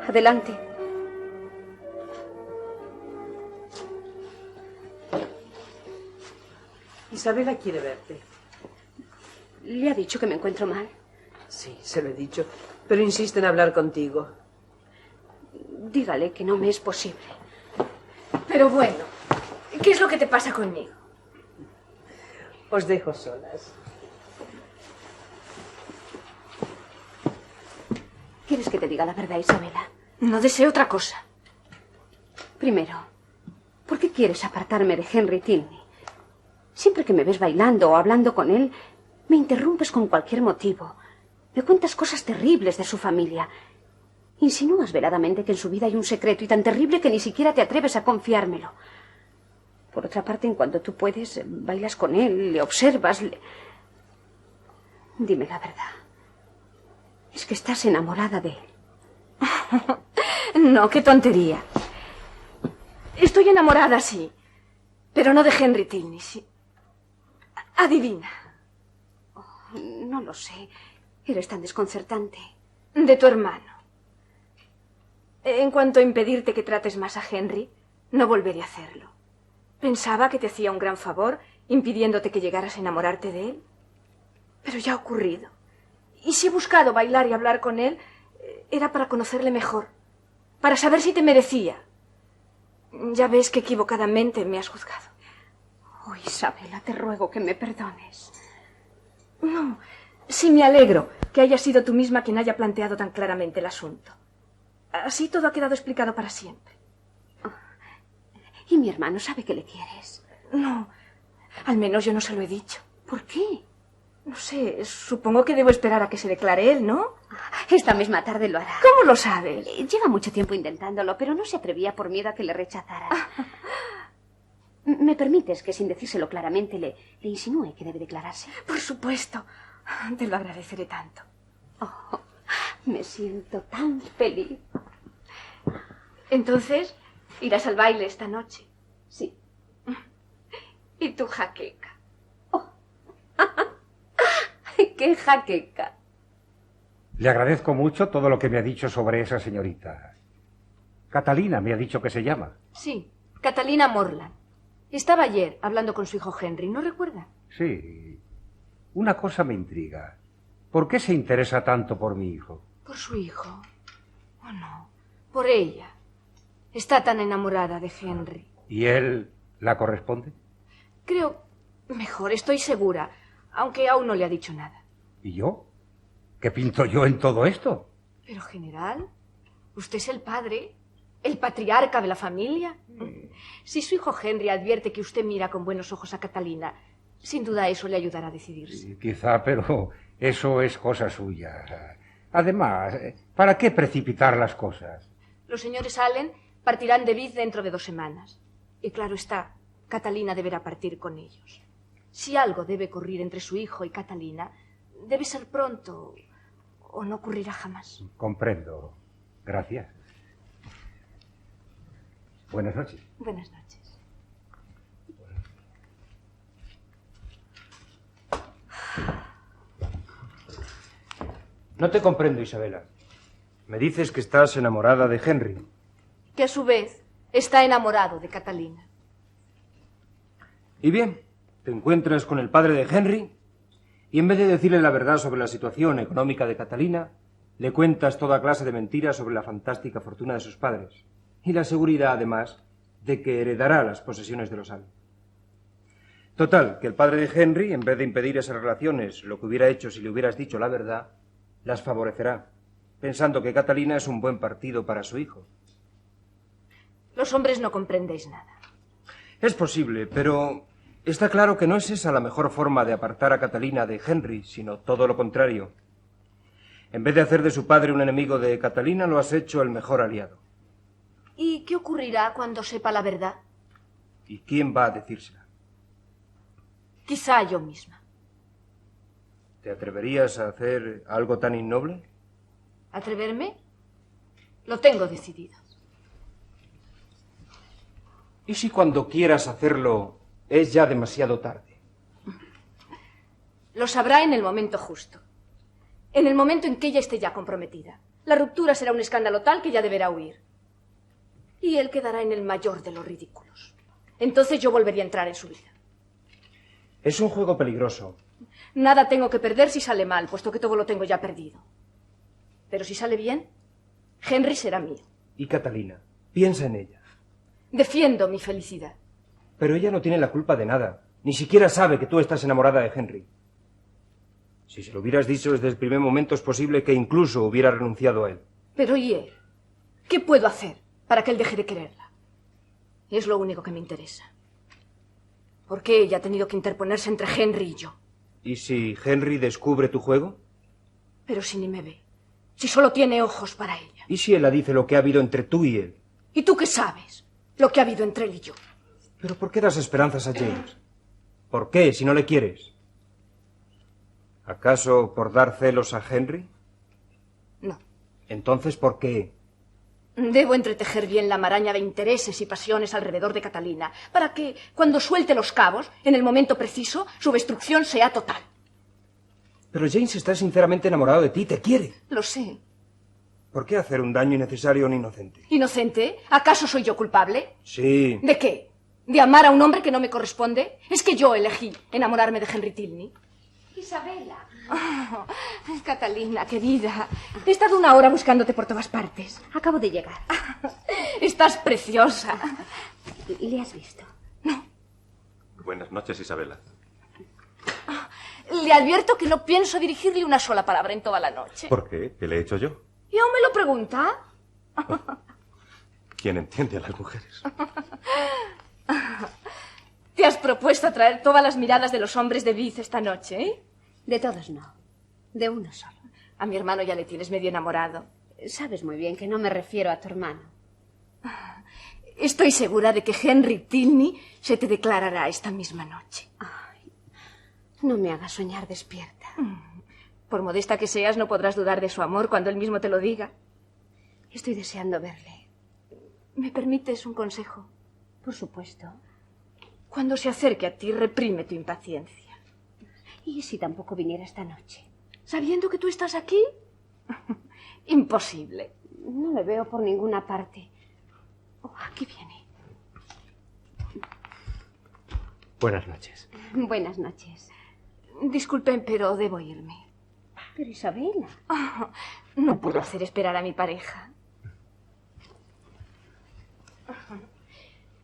Adelante. Isabela quiere verte. ¿Le ha dicho que me encuentro mal? Sí, se lo he dicho, pero insiste en hablar contigo. Dígale que no me es posible. Pero bueno, ¿qué es lo que te pasa conmigo? Os dejo solas. ¿Quieres que te diga la verdad, Isabela? No deseo otra cosa. Primero, ¿por qué quieres apartarme de Henry Tilney? Siempre que me ves bailando o hablando con él, me interrumpes con cualquier motivo. Me cuentas cosas terribles de su familia. Insinúas veladamente que en su vida hay un secreto y tan terrible que ni siquiera te atreves a confiármelo. Por otra parte, en cuanto tú puedes, bailas con él, le observas. Dime la verdad. ¿Es que estás enamorada de él? No, qué tontería. Estoy enamorada, sí, pero no de Henry Tilney, sí. Adivina. Oh, no lo sé. Eres tan desconcertante. De tu hermano. En cuanto a impedirte que trates más a Henry, no volveré a hacerlo. Pensaba que te hacía un gran favor impidiéndote que llegaras a enamorarte de él. Pero ya ha ocurrido. Y si he buscado bailar y hablar con él, era para conocerle mejor. Para saber si te merecía. Ya ves que equivocadamente me has juzgado. Oh, Isabela, te ruego que me perdones. No, sí me alegro que hayas sido tú misma quien haya planteado tan claramente el asunto. Así todo ha quedado explicado para siempre. ¿Y mi hermano sabe que le quieres? No, al menos yo no se lo he dicho. ¿Por qué? No sé, supongo que debo esperar a que se declare él, ¿no? Esta misma tarde lo hará. ¿Cómo lo sabes? Lleva mucho tiempo intentándolo, pero no se atrevía por miedo a que le rechazara. ¿Me permites que sin decírselo claramente le insinúe que debe declararse? Por supuesto. Te lo agradeceré tanto. Oh, me siento tan feliz. Entonces, irás al baile esta noche. Sí. ¿Y tu jaqueca? Oh. ¡Qué jaqueca! Le agradezco mucho todo lo que me ha dicho sobre esa señorita. Catalina me ha dicho que se llama. Sí, Catalina Morland. Estaba ayer hablando con su hijo Henry, ¿no recuerda? Sí. Una cosa me intriga. ¿Por qué se interesa tanto por mi hijo? ¿Por su hijo? Oh, no. Por ella. Está tan enamorada de Henry. ¿Y él la corresponde? Creo... Mejor, estoy segura. Aunque aún no le ha dicho nada. ¿Y yo? ¿Qué pinto yo en todo esto? Pero, general, usted es el padre, el patriarca de la familia. Si su hijo Henry advierte que usted mira con buenos ojos a Catalina, sin duda eso le ayudará a decidirse. Quizá, pero eso es cosa suya. Además, ¿para qué precipitar las cosas? Los señores Allen partirán de Bath dentro de 2 semanas. Y claro está, Catalina deberá partir con ellos. Si algo debe ocurrir entre su hijo y Catalina, debe ser pronto o no ocurrirá jamás. Comprendo. Gracias. Buenas noches. Buenas noches. No te comprendo, Isabela. Me dices que estás enamorada de Henry. Que a su vez está enamorado de Catalina. Y bien, te encuentras con el padre de Henry y en vez de decirle la verdad sobre la situación económica de Catalina, le cuentas toda clase de mentiras sobre la fantástica fortuna de sus padres y la seguridad, además, de que heredará las posesiones de los Allen. Total, que el padre de Henry, en vez de impedir esas relaciones, lo que hubiera hecho si le hubieras dicho la verdad, las favorecerá, pensando que Catalina es un buen partido para su hijo. Los hombres no comprendéis nada. Es posible, pero está claro que no es esa la mejor forma de apartar a Catalina de Henry, sino todo lo contrario. En vez de hacer de su padre un enemigo de Catalina, lo has hecho el mejor aliado. ¿Y qué ocurrirá cuando sepa la verdad? ¿Y quién va a decírsela? Quizá yo misma. ¿Te atreverías a hacer algo tan innoble? ¿Atreverme? Lo tengo decidido. ¿Y si cuando quieras hacerlo es ya demasiado tarde? Lo sabrá en el momento justo. En el momento en que ella esté ya comprometida. La ruptura será un escándalo tal que ella deberá huir. Y él quedará en el mayor de los ridículos. Entonces yo volvería a entrar en su vida. Es un juego peligroso. Nada tengo que perder si sale mal, puesto que todo lo tengo ya perdido. Pero si sale bien, Henry será mío. Y Catalina, piensa en ella. Defiendo mi felicidad. Pero ella no tiene la culpa de nada. Ni siquiera sabe que tú estás enamorada de Henry. Si se lo hubieras dicho desde el primer momento, es posible que incluso hubiera renunciado a él. Pero ¿y él? ¿Qué puedo hacer para que él deje de quererla? Es lo único que me interesa. ¿Por qué ella ha tenido que interponerse entre Henry y yo? ¿Y si Henry descubre tu juego? Pero si ni me ve. Si solo tiene ojos para ella. ¿Y si ella dice lo que ha habido entre tú y él? ¿Y tú qué sabes? Lo que ha habido entre él y yo. ¿Pero por qué das esperanzas a James? ¿Por qué, si no le quieres? ¿Acaso por dar celos a Henry? No. Entonces, ¿por qué? Debo entretejer bien la maraña de intereses y pasiones alrededor de Catalina, para que, cuando suelte los cabos, en el momento preciso, su destrucción sea total. Pero James está sinceramente enamorado de ti, te quiere. Lo sé. ¿Por qué hacer un daño innecesario a un inocente? ¿Inocente? ¿Acaso soy yo culpable? Sí. ¿De qué? ¿De amar a un hombre que no me corresponde? Es que yo elegí enamorarme de Henry Tilney. Isabela. Oh, Catalina, querida. He estado una hora buscándote por todas partes. Acabo de llegar. Estás preciosa. ¿Le has visto? Buenas noches, Isabela. Le advierto que no pienso dirigirle una sola palabra en toda la noche. ¿Por qué? ¿Qué le he hecho yo? ¿Y aún me lo pregunta? ¿Quién entiende a las mujeres? Te has propuesto atraer todas las miradas de los hombres de Bath esta noche, ¿eh? De todos no. De uno solo. A mi hermano ya le tienes medio enamorado. Sabes muy bien que no me refiero a tu hermano. Estoy segura de que Henry Tilney se te declarará esta misma noche. Ay, no me hagas soñar despierta. Por modesta que seas, no podrás dudar de su amor cuando él mismo te lo diga. Estoy deseando verle. ¿Me permites un consejo? Por supuesto. Cuando se acerque a ti, reprime tu impaciencia. ¿Y si tampoco viniera esta noche? ¿Sabiendo que tú estás aquí? Imposible. No le veo por ninguna parte. Oh, aquí viene. Buenas noches. Buenas noches. Disculpen, pero debo irme. Pero Isabela. No puedo hacer esperar a mi pareja.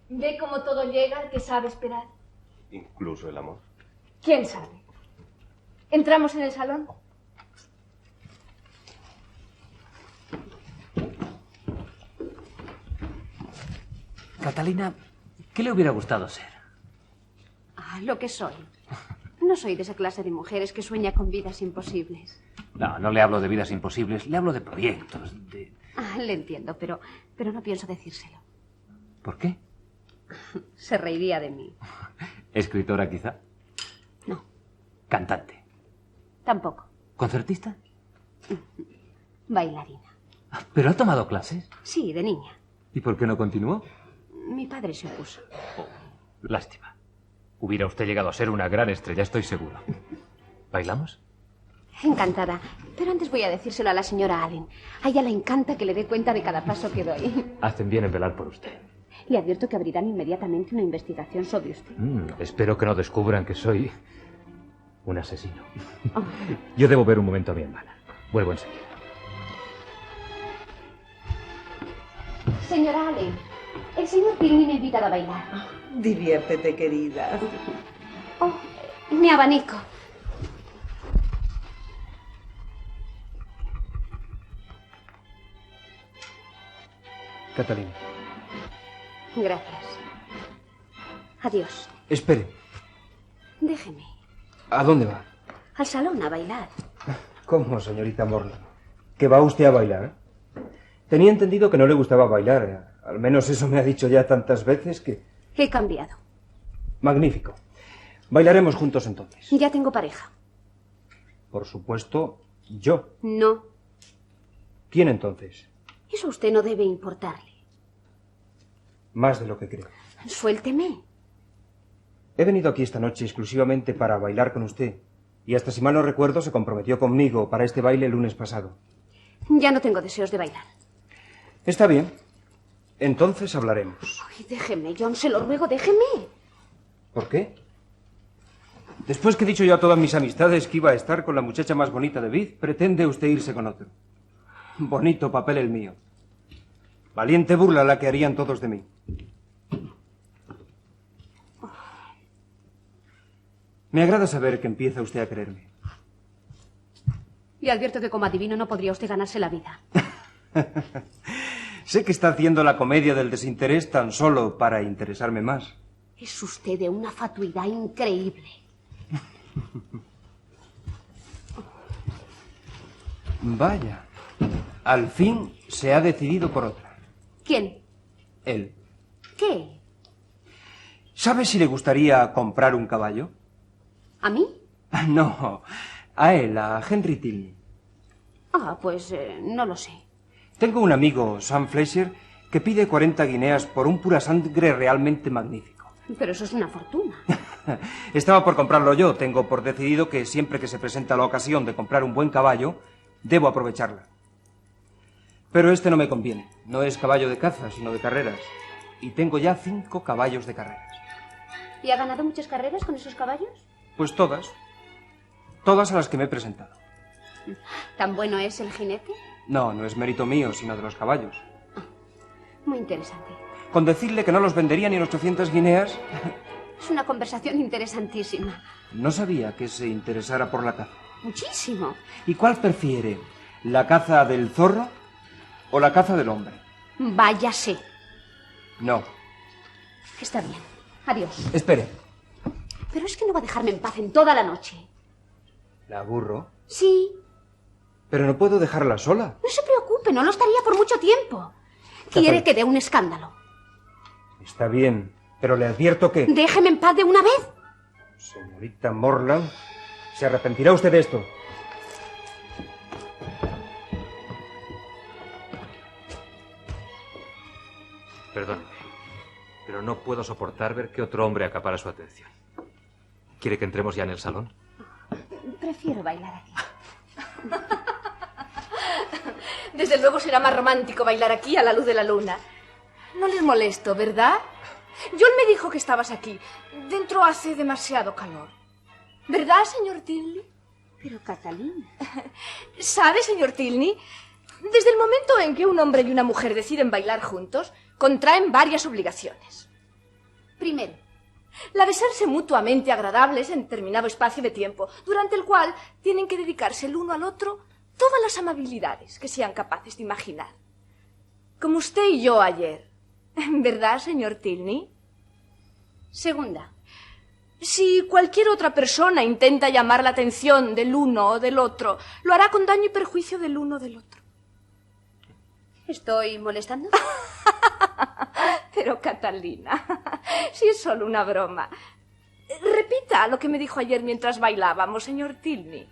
¿Ve cómo todo llega al que sabe esperar? Incluso el amor. ¿Quién sabe? ¿Entramos en el salón? Catalina, ¿qué le hubiera gustado ser? Ah, lo que soy. No soy de esa clase de mujeres que sueña con vidas imposibles. No, no le hablo de vidas imposibles, le hablo de proyectos, de... Ah, le entiendo, pero no pienso decírselo. ¿Por qué? Se reiría de mí. ¿Escritora, quizá? No, ¿Cantante? tampoco. ¿Concertista? Bailarina. ¿Pero ha tomado clases? Sí, de niña. ¿Y por qué no continuó? Mi padre se opuso. Oh, lástima. Hubiera usted llegado a ser una gran estrella, estoy seguro. ¿Bailamos? Encantada. Pero antes voy a decírselo a la señora Allen. A ella le encanta que le dé cuenta de cada paso que doy. Hacen bien en velar por usted. Le advierto que abrirán inmediatamente una investigación sobre usted. Espero que no descubran que soy un asesino. Yo debo ver un momento a mi hermana. Vuelvo enseguida. Señora Allen, el señor Tilney me ha invitado a bailar. Diviértete, querida. Oh, mi abanico. Catalina. Gracias. Adiós. Espere. Déjeme. ¿A dónde va? Al salón a bailar. ¿Cómo, señorita Morland? ¿Que va usted a bailar? Tenía entendido que no le gustaba bailar. Al menos eso me ha dicho ya tantas veces que... He cambiado. Magnífico. Bailaremos juntos entonces. Ya tengo pareja. Por supuesto, yo. No. ¿Quién entonces? Eso a usted no debe importarle. Más de lo que creo. Suélteme. He venido aquí esta noche exclusivamente para bailar con usted. Y hasta si mal no recuerdo se comprometió conmigo para este baile el lunes pasado. Ya no tengo deseos de bailar. Está bien. Entonces hablaremos. Ay, déjeme, John, se lo ruego, déjeme. ¿Por qué? Después que he dicho yo a todas mis amistades que iba a estar con la muchacha más bonita de Bath, pretende usted irse con otro. Bonito papel el mío. Valiente burla la que harían todos de mí. Me agrada saber que empieza usted a quererme. Y advierto que como adivino no podría usted ganarse la vida. Sé que está haciendo la comedia del desinterés tan solo para interesarme más. Es usted de una fatuidad increíble. Vaya. Al fin se ha decidido por otra. ¿Quién? Él. ¿Qué? ¿Sabe si le gustaría comprar un caballo? ¿A mí? No, a él, a Henry Tilney. Ah, pues no lo sé. Tengo un amigo, Sam Fletcher, que pide 40 guineas por un pura sangre realmente magnífico. Pero eso es una fortuna. Estaba por comprarlo yo. Tengo por decidido que siempre que se presenta la ocasión de comprar un buen caballo, debo aprovecharla. Pero este no me conviene. No es caballo de caza, sino de carreras. Y tengo ya 5 caballos de carreras. ¿Y ha ganado muchas carreras con esos caballos? Pues todas. Todas a las que me he presentado. ¿Tan bueno es el jinete? No, no es mérito mío, sino de los caballos. Muy interesante. Con decirle que no los vendería ni en 800 guineas... Es una conversación interesantísima. No sabía que se interesara por la caza. Muchísimo. ¿Y cuál prefiere? ¿La caza del zorro o la caza del hombre? Váyase. No. Está bien. Adiós. Espere. Pero es que no va a dejarme en paz en toda la noche. ¿La aburro? Sí. Pero no puedo dejarla sola. No se preocupe, no lo estaría por mucho tiempo. Quiere que dé un escándalo. Está bien, pero le advierto que... Déjeme en paz de una vez. Señorita Morland, se arrepentirá usted de esto. Perdóneme, pero no puedo soportar ver que otro hombre acapara su atención. ¿Quiere que entremos ya en el salón? Prefiero bailar aquí. Desde luego será más romántico bailar aquí a la luz de la luna. No les molesto, ¿verdad? John me dijo que estabas aquí. Dentro hace demasiado calor. ¿Verdad, señor Tilney? Pero Catalina... ¿Sabe, señor Tilney? Desde el momento en que un hombre y una mujer deciden bailar juntos, contraen varias obligaciones. Primero, La de serse mutuamente agradables en determinado espacio de tiempo, durante el cual tienen que dedicarse el uno al otro todas las amabilidades que sean capaces de imaginar. Como usted y yo ayer. ¿Verdad, señor Tilney? segunda, Si cualquier otra persona intenta llamar la atención del uno o del otro, lo hará con daño y perjuicio del uno o del otro. ¿estoy molestando? Pero, Catalina, si es solo una broma. Repita lo que me dijo ayer mientras bailábamos, señor Tilney.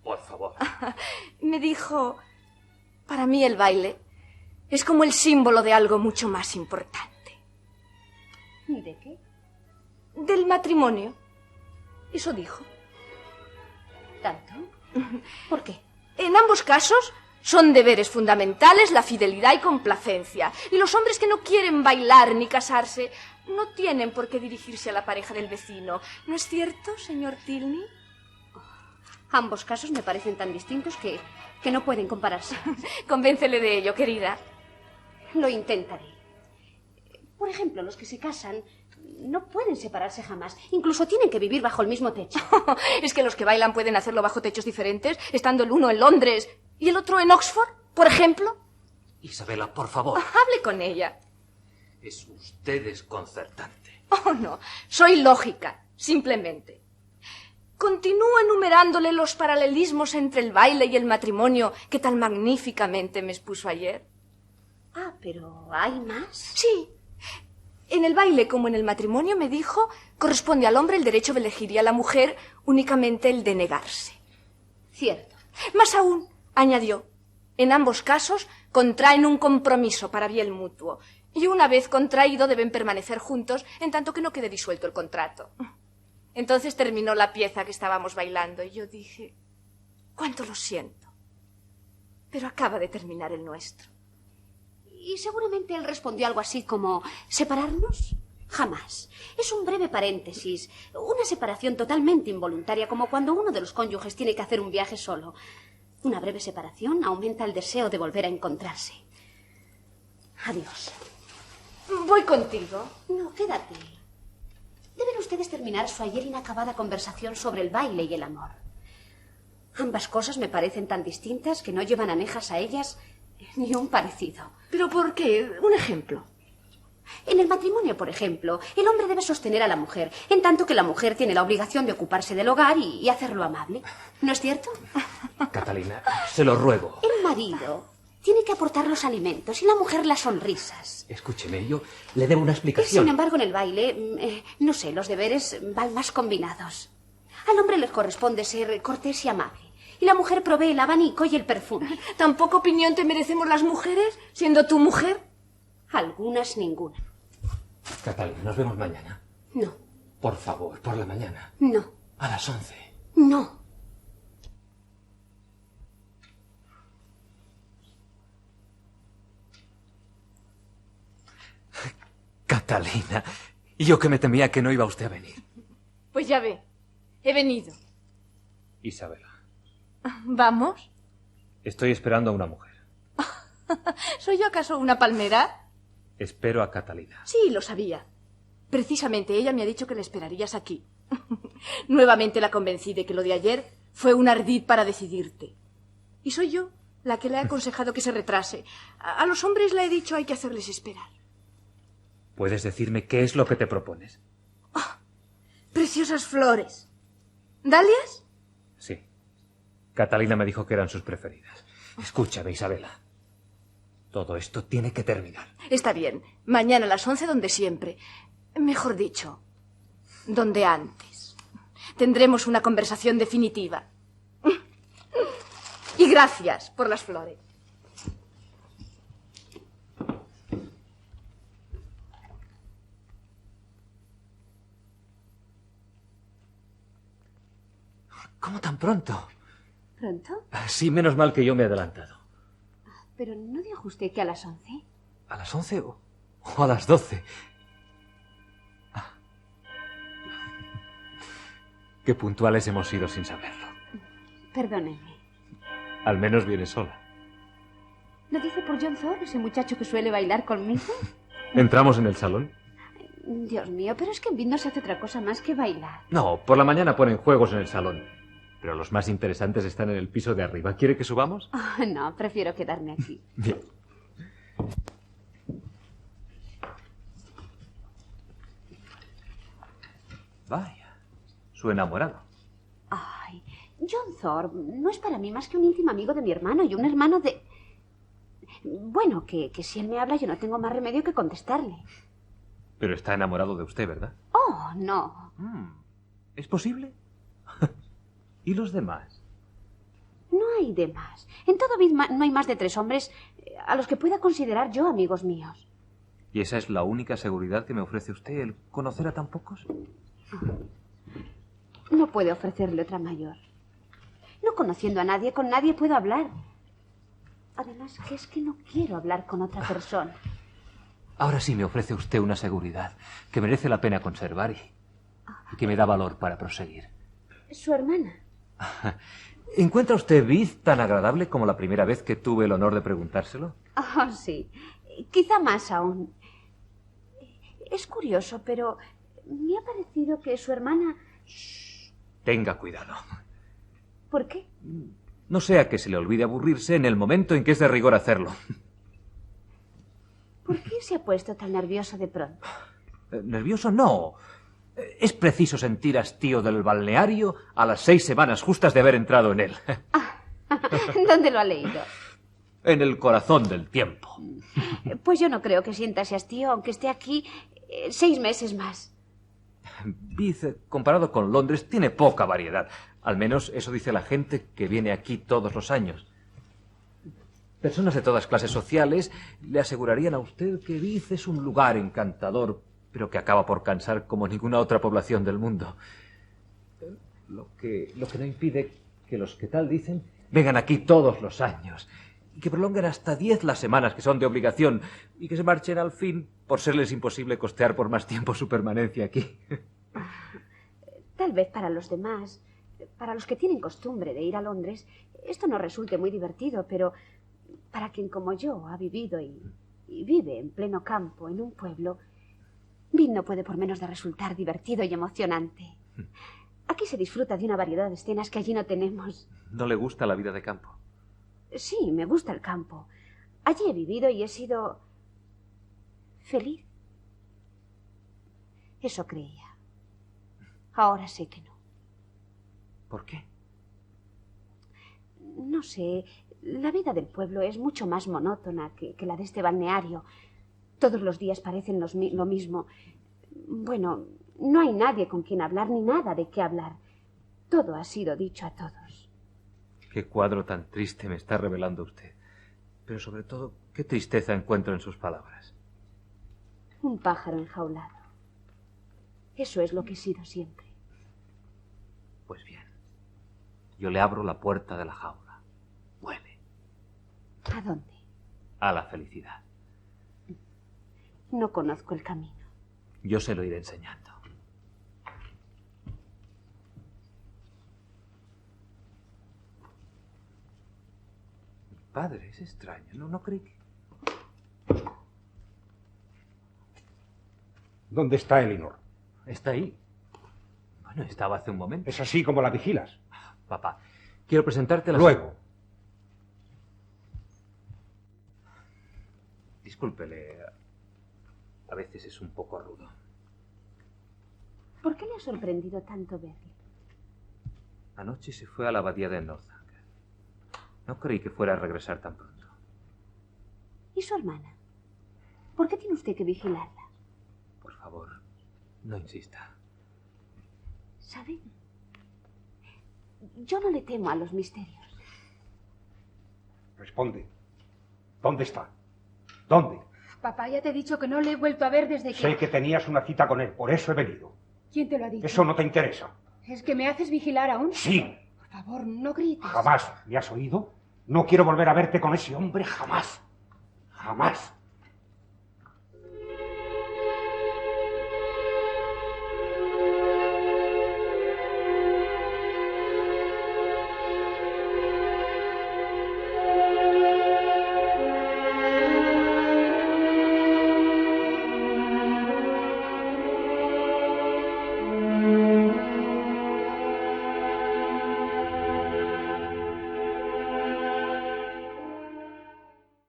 Por favor. Me dijo, para mí el baile es como el símbolo de algo mucho más importante. ¿De qué? Del matrimonio. Eso dijo. ¿Tanto? ¿Por qué? En ambos casos son deberes fundamentales la fidelidad y complacencia. Y los hombres que no quieren bailar ni casarse no tienen por qué dirigirse a la pareja del vecino. ¿No es cierto, señor Tilney? Ambos casos me parecen tan distintos que no pueden compararse. Convéncele de ello, querida. Lo intentaré. Por ejemplo, los que se casan no pueden separarse jamás. Incluso tienen que vivir bajo el mismo techo. ¿Es que los que bailan pueden hacerlo bajo techos diferentes, estando el uno en Londres y el otro en Oxford, por ejemplo? Isabela, por favor. Hable con ella. Es usted desconcertante. Oh, no. Soy lógica, simplemente. Continúo enumerándole los paralelismos entre el baile y el matrimonio que tan magníficamente me expuso ayer. Ah, pero ¿hay más? Sí. En el baile como en el matrimonio, me dijo, corresponde al hombre el derecho de elegir y a la mujer únicamente el de negarse. Cierto. Más aún, añadió, en ambos casos contraen un compromiso para bien mutuo y una vez contraído deben permanecer juntos en tanto que no quede disuelto el contrato. Entonces terminó la pieza que estábamos bailando y yo dije, cuánto lo siento. pero acaba de terminar el nuestro. Y seguramente él respondió algo así como ¿separarnos? Jamás. Es un breve paréntesis, una separación totalmente involuntaria, como cuando uno de los cónyuges tiene que hacer un viaje solo. Una breve separación aumenta el deseo de volver a encontrarse. Adiós. Voy contigo. No, quédate. Deben ustedes terminar su ayer inacabada conversación sobre el baile y el amor. Ambas cosas me parecen tan distintas que no llevan anejas a ellas ni un parecido. ¿Pero por qué? Un ejemplo. En el matrimonio, por ejemplo, el hombre debe sostener a la mujer, en tanto que la mujer tiene la obligación de ocuparse del hogar y hacerlo amable. ¿No es cierto? Catalina, se lo ruego. El marido tiene que aportar los alimentos y la mujer las sonrisas. Escúcheme, yo le debo una Sin explicación. embargo, en el baile, no sé, los deberes van más combinados. Al hombre le corresponde ser cortés y amable, y la mujer provee el abanico y el perfume. ¿Tan poca opinión te merecemos las mujeres, siendo tú mujer? Algunas, ninguna. Catalina, nos vemos mañana. No, Por favor, por la mañana. no, A las 11. no. Catalina, yo que me temía que no iba usted a venir. Pues ya ve, he venido. Isabela, ¿Vamos? estoy esperando a una mujer. ¿Soy yo acaso una palmera? Espero a Catalina. Sí, lo sabía. Precisamente ella me ha dicho que le esperarías aquí. Nuevamente la convencí de que lo de ayer fue un ardid para decidirte. Y soy yo la que le ha aconsejado que se retrase. A los hombres le he dicho hay que hacerles esperar. ¿Puedes decirme qué es lo que te propones? Preciosas flores. ¿Dalias? Sí. Catalina me dijo que eran sus preferidas. Escúchame, Isabela. Todo esto tiene que terminar. Está bien. Mañana a las 11 donde siempre. Mejor dicho, donde antes. Tendremos una conversación definitiva. Y gracias por las flores. ¿Cómo tan pronto? ¿Pronto? Sí, menos mal que yo me he adelantado. Pero ¿no dijo usted que a las 11? ¿A las 11 o a las 12? Ah. Qué puntuales hemos sido sin saberlo. Perdóneme. Al menos viene sola. ¿Lo dice por John Thorne, ese muchacho que suele bailar conmigo? ¿Entramos en el salón? Dios mío, pero es que en Vid no se hace otra cosa más que bailar. No, por la mañana ponen juegos en el salón. Pero los más interesantes están en el piso de arriba. ¿Quiere que subamos? Oh, no, prefiero quedarme aquí. Bien. Vaya, su enamorado. Ay, John Thorne no es para mí más que un íntimo amigo de mi hermano y un hermano de... Bueno, que si él me habla yo no tengo más remedio que contestarle. Pero está enamorado de usted, ¿verdad? Oh, no. ¿Es posible? ¿Y los demás? No hay de más. En todo Vid no hay más de 3 hombres a los que pueda considerar yo amigos míos. ¿Y esa es la única seguridad que me ofrece usted, el conocer a tan pocos? No puede ofrecerle otra mayor. No conociendo a nadie, con nadie puedo hablar. Además, que es que no quiero hablar con otra persona. Ahora sí me ofrece usted una seguridad que merece la pena conservar y que me da valor para proseguir. Su hermana. ¿Encuentra usted Vid tan agradable como la primera vez que tuve el honor de preguntárselo? Oh, sí. Quizá más aún. Es curioso, pero me ha parecido que su hermana... Tenga cuidado. ¿Por qué? No sea que se le olvide aburrirse en el momento en que es de rigor hacerlo. ¿Por qué se ha puesto tan nervioso de pronto? ¿Nervioso? No. Es preciso sentir hastío del balneario a las 6 semanas justas de haber entrado en él. ¿Dónde lo ha leído? En el corazón del tiempo. Pues yo no creo que sienta ese hastío, aunque esté aquí 6 meses más. Vid, comparado con Londres, tiene poca variedad. Al menos eso dice la gente que viene aquí todos los años. Personas de todas clases sociales le asegurarían a usted que Vid es un lugar encantador, pero que acaba por cansar como ninguna otra población del mundo. Lo que no impide que los que tal dicen vengan aquí todos los años y que prolonguen hasta 10 las semanas que son de obligación y que se marchen al fin por serles imposible costear por más tiempo su permanencia aquí. Tal vez para los demás, para los que tienen costumbre de ir a Londres, esto no resulte muy divertido, pero para quien como yo ha vivido y vive en pleno campo, en un pueblo, Vin no puede por menos de resultar divertido y emocionante. Aquí se disfruta de una variedad de escenas que allí no tenemos. ¿No le gusta la vida de campo? Sí, me gusta el campo. Allí he vivido y he sido feliz. Eso creía. Ahora sé que no. ¿Por qué? No sé, la vida del pueblo es mucho más monótona que la de este balneario. Todos los días parecen lo mismo. Bueno, no hay nadie con quien hablar ni nada de qué hablar. Todo ha sido dicho a todos. Qué cuadro tan triste me está revelando usted. Pero sobre todo, qué tristeza encuentro en sus palabras. Un pájaro enjaulado. Eso es lo que he sido siempre. Pues bien, yo le abro la puerta de la jaula. Vuele. ¿A dónde? A la felicidad. No conozco el camino. Yo se lo iré enseñando. Mi padre es extraño, ¿no creí que...? ¿Dónde está Elinor? Está ahí. Bueno, estaba hace un momento. ¿Es así como la vigilas? Papá, quiero presentarte a la... Luego. Discúlpele. A veces es un poco rudo. ¿Por qué le ha sorprendido tanto verle? Anoche se fue a la abadía de Northanger. No creí que fuera a regresar tan pronto. ¿Y su hermana? ¿Por qué tiene usted que vigilarla? Por favor, no insista. ¿Sabe? Yo no le temo a los misterios. Responde. ¿Dónde está? ¿Dónde? Papá, ya te he dicho que no le he vuelto a ver desde que... Sé que tenías una cita con él, por eso he venido. ¿Quién te lo ha dicho? Eso no te interesa. ¿Es que me haces vigilar aún? Sí. Por favor, no grites. Jamás. ¿Me has oído? No quiero volver a verte con ese hombre jamás. Jamás.